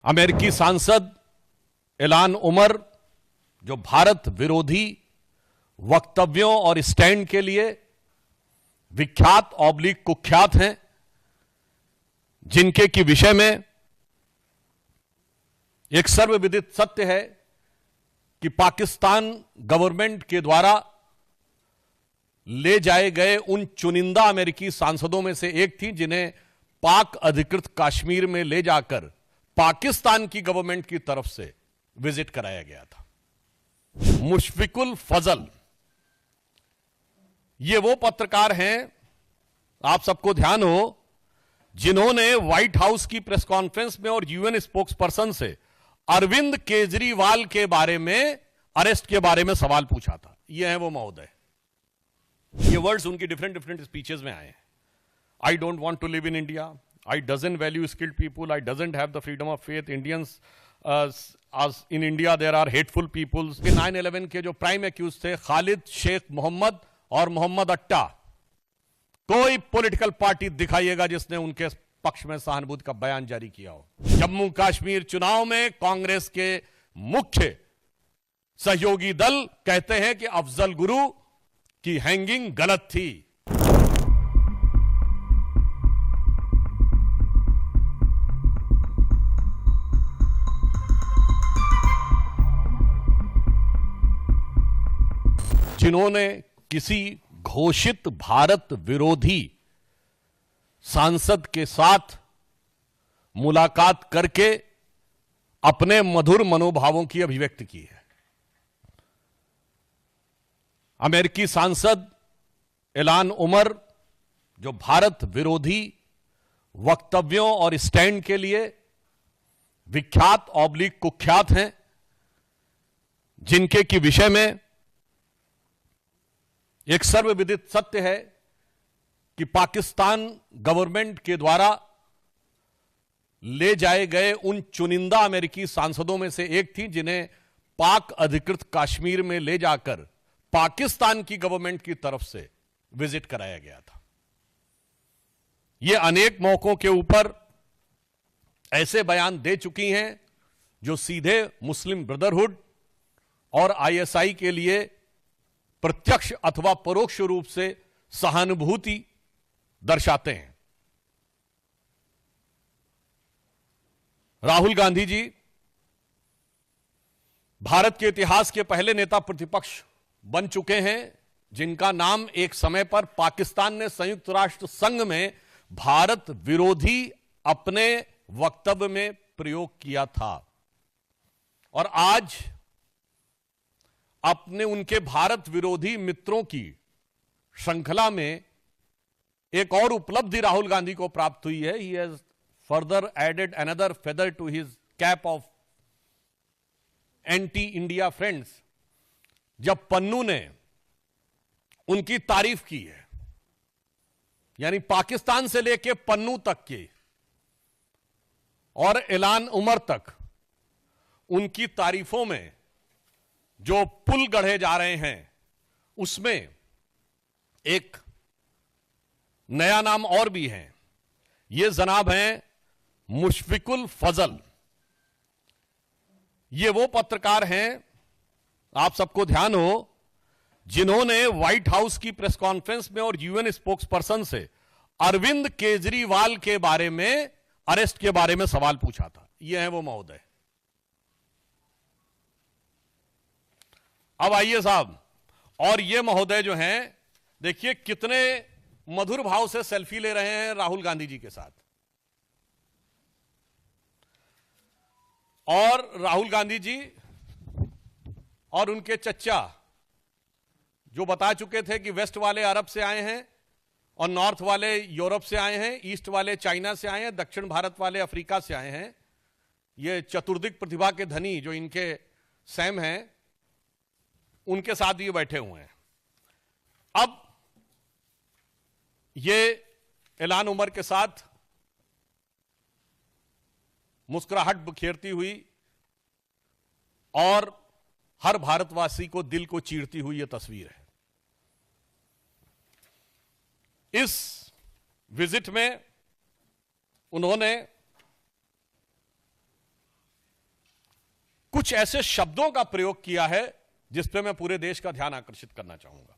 अमेरिकी सांसद Ilhan Omar जो भारत विरोधी वक्तव्यों और स्टैंड के लिए विख्यात ऑब्लिक कुख्यात हैं, जिनके की विषय में एक सर्वविदित सत्य है कि पाकिस्तान गवर्नमेंट के द्वारा ले जाए गए उन चुनिंदा अमेरिकी सांसदों में से एक थी जिन्हें पाक अधिकृत कश्मीर में ले जाकर पाकिस्तान की गवर्नमेंट की तरफ से विजिट कराया गया था। मुशफिकुल फजल ये वो पत्रकार हैं, आप सबको ध्यान हो, जिन्होंने व्हाइट हाउस की प्रेस कॉन्फ्रेंस में और यूएन स्पोक्स पर्सन से अरविंद केजरीवाल के बारे में, अरेस्ट के बारे में सवाल पूछा था। ये है वो महोदय। ये वर्ड्स उनकी डिफरेंट स्पीचेस में आए हैं। I don't want to live in India, I doesn't value skilled people, I doesn't have the freedom of faith, Indians in India there are hateful peoples. 9/11 के जो प्राइम एक्यूज थे खालिद शेख मोहम्मद और मोहम्मद अट्टा, कोई political party दिखाइएगा जिसने उनके पक्ष में सहानुभूति का बयान जारी किया हो। जम्मू कश्मीर चुनाव में कांग्रेस के मुख्य सहयोगी दल कहते हैं कि अफजल गुरु की हैंगिंग गलत थी। जिन्होंने किसी घोषित भारत विरोधी सांसद के साथ मुलाकात करके अपने मधुर मनोभावों की अभिव्यक्ति की है। अमेरिकी सांसद इल्हान उमर जो भारत विरोधी वक्तव्यों और स्टैंड के लिए विख्यात ऑब्लिक कुख्यात हैं, जिनके की विषय में एक सर्वविदित सत्य है कि पाकिस्तान गवर्नमेंट के द्वारा ले जाए गए उन चुनिंदा अमेरिकी सांसदों में से एक थी जिन्हें पाक अधिकृत कश्मीर में ले जाकर पाकिस्तान की गवर्नमेंट की तरफ से विजिट कराया गया था। यह अनेक मौकों के ऊपर ऐसे बयान दे चुकी हैं जो सीधे मुस्लिम ब्रदरहुड और आईएसआई के लिए प्रत्यक्ष अथवा परोक्ष रूप से सहानुभूति दर्शाते हैं। राहुल गांधी जी भारत के इतिहास के पहले नेता प्रतिपक्ष बन चुके हैं जिनका नाम एक समय पर पाकिस्तान ने संयुक्त राष्ट्र संघ में भारत विरोधी अपने वक्तव्य में प्रयोग किया था, और आज अपने उनके भारत विरोधी मित्रों की श्रृंखला में एक और उपलब्धि राहुल गांधी को प्राप्त हुई है। He has further added another feather to his cap of anti India friends, जब पन्नू ने उनकी तारीफ की है, यानी पाकिस्तान से लेकर पन्नू तक के और इल्हान उमर तक उनकी तारीफों में जो पुल गढ़े जा रहे हैं, उसमें एक नया नाम और भी है। ये जनाब हैं मुशफिकुल फजल। ये वो पत्रकार हैं, आप सबको ध्यान हो, जिन्होंने व्हाइट हाउस की प्रेस कॉन्फ्रेंस में और यूएन स्पोक्स पर्सन से अरविंद केजरीवाल के बारे में, अरेस्ट के बारे में सवाल पूछा था। ये है वो महोदय। अब आइए साहब, और ये महोदय जो हैं, देखिए कितने मधुर भाव से सेल्फी ले रहे हैं राहुल गांधी जी के साथ। और राहुल गांधी जी और उनके चच्चा जो बता चुके थे कि वेस्ट वाले अरब से आए हैं और नॉर्थ वाले यूरोप से आए हैं, ईस्ट वाले चाइना से आए हैं, दक्षिण भारत वाले अफ्रीका से आए हैं। ये चतुर्दिक प्रतिभा के धनी जो इनके सैम हैं, उनके साथ ये बैठे हुए हैं। अब ये इल्हान उमर के साथ मुस्कुराहट बिखेरती हुई और हर भारतवासी को दिल को चीरती हुई ये तस्वीर है। इस विजिट में उन्होंने कुछ ऐसे शब्दों का प्रयोग किया है जिस पे मैं पूरे देश का ध्यान आकर्षित करना चाहूंगा।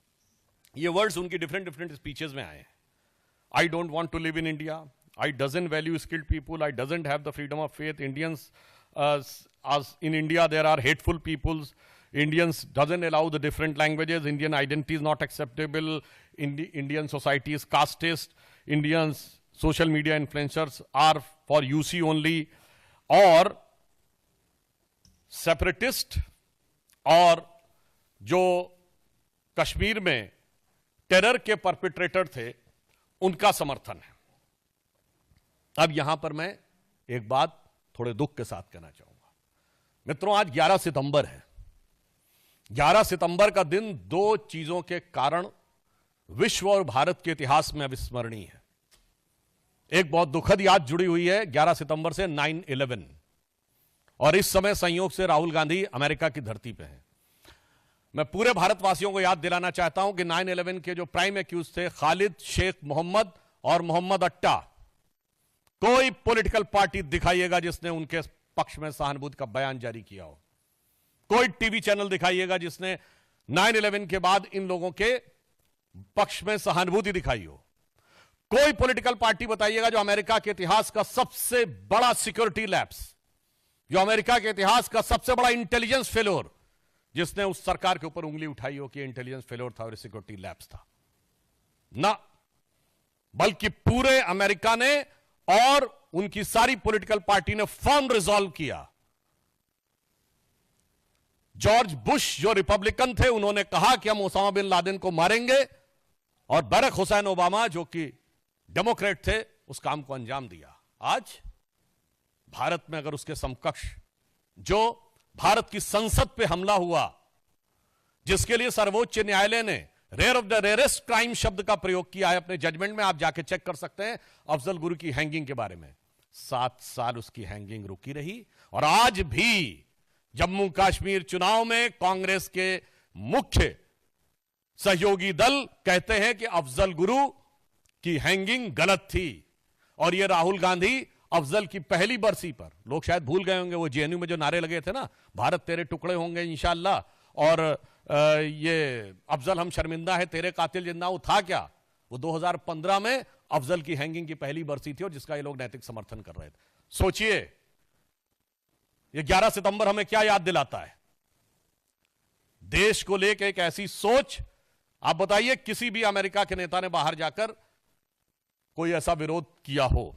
ये वर्ड्स उनकी डिफरेंट डिफरेंट स्पीचेस में आए हैं। I don't want to live in India, I doesn't value skilled people, I doesn't have the freedom of faith, Indians in India there are hateful peoples, Indians doesn't allow the different languages, Indian identity is not acceptable, Indian society is casteist, Indians social media influencers are for UC only, और separatist और जो कश्मीर में terror के perpetrator थे उनका समर्थन है। अब यहां पर मैं एक बात थोड़े दुख के साथ कहना चाहूंगा। मित्रों, आज 11 सितंबर है। 11 सितंबर का दिन दो चीजों के कारण विश्व और भारत के इतिहास में अविस्मरणीय है। एक बहुत दुखद याद जुड़ी हुई है 11 सितंबर से 9/11, और इस समय संयोग से राहुल गांधी अमेरिका की धरती पे हैं। मैं पूरे भारतवासियों को याद दिलाना चाहता हूं कि 9/11 के जो प्राइम एक्यूज थे खालिद शेख मोहम्मद और मोहम्मद अट्टा, कोई पॉलिटिकल पार्टी दिखाइएगा जिसने उनके पक्ष में सहानुभूति का बयान जारी किया हो, कोई टीवी चैनल दिखाइएगा जिसने 9/11 के बाद इन लोगों के पक्ष में सहानुभूति दिखाई हो, कोई पॉलिटिकल पार्टी बताइएगा जो अमेरिका के इतिहास का सबसे बड़ा सिक्योरिटी लैप्स, जो अमेरिका के इतिहास का सबसे बड़ा इंटेलिजेंस फेल्योर, जिसने उस सरकार के ऊपर उंगली उठाई हो कि इंटेलिजेंस फेल्योर था और सिक्योरिटी लैप्स था। ना, बल्कि पूरे अमेरिका ने और उनकी सारी पॉलिटिकल पार्टी ने फर्म रिजॉल्व किया। जॉर्ज बुश जो रिपब्लिकन थे, उन्होंने कहा कि हम ओसामा बिन लादेन को मारेंगे, और बराक हुसैन ओबामा जो कि डेमोक्रेट थे उस काम को अंजाम दिया। आज भारत में अगर उसके समकक्ष जो भारत की संसद पे हमला हुआ, जिसके लिए सर्वोच्च न्यायालय ने rare of the rarest crime शब्द का प्रयोग किया है अपने जजमेंट में, आप जाके चेक कर सकते हैं अफजल गुरु की हैंगिंग के बारे में, 7 साल उसकी हैंगिंग रुकी रही। और आज भी जम्मू कश्मीर चुनाव में कांग्रेस के मुख्य सहयोगी दल कहते हैं कि अफजल गुरु की हैंगिंग गलत थी। और ये राहुल गांधी अफजल की पहली बरसी पर, लोग शायद भूल गए होंगे वो जेएनयू में जो नारे लगे थे ना, भारत तेरे टुकड़े होंगे इंशाअल्लाह, और ये अफजल हम शर्मिंदा है, तेरे कातिल जिंदा, वो था क्या? वो 2015 में अफजल की हैंगिंग की पहली बरसी थी और जिसका ये लोग नैतिक समर्थन कर रहे थे। सोचिए ये 11 सितंबर हमें क्या याद दिलाता है? देश को लेकर एक ऐसी सोच। आप बताइए किसी भी अमेरिका के नेता ने बाहर जाकर कोई ऐसा विरोध किया हो?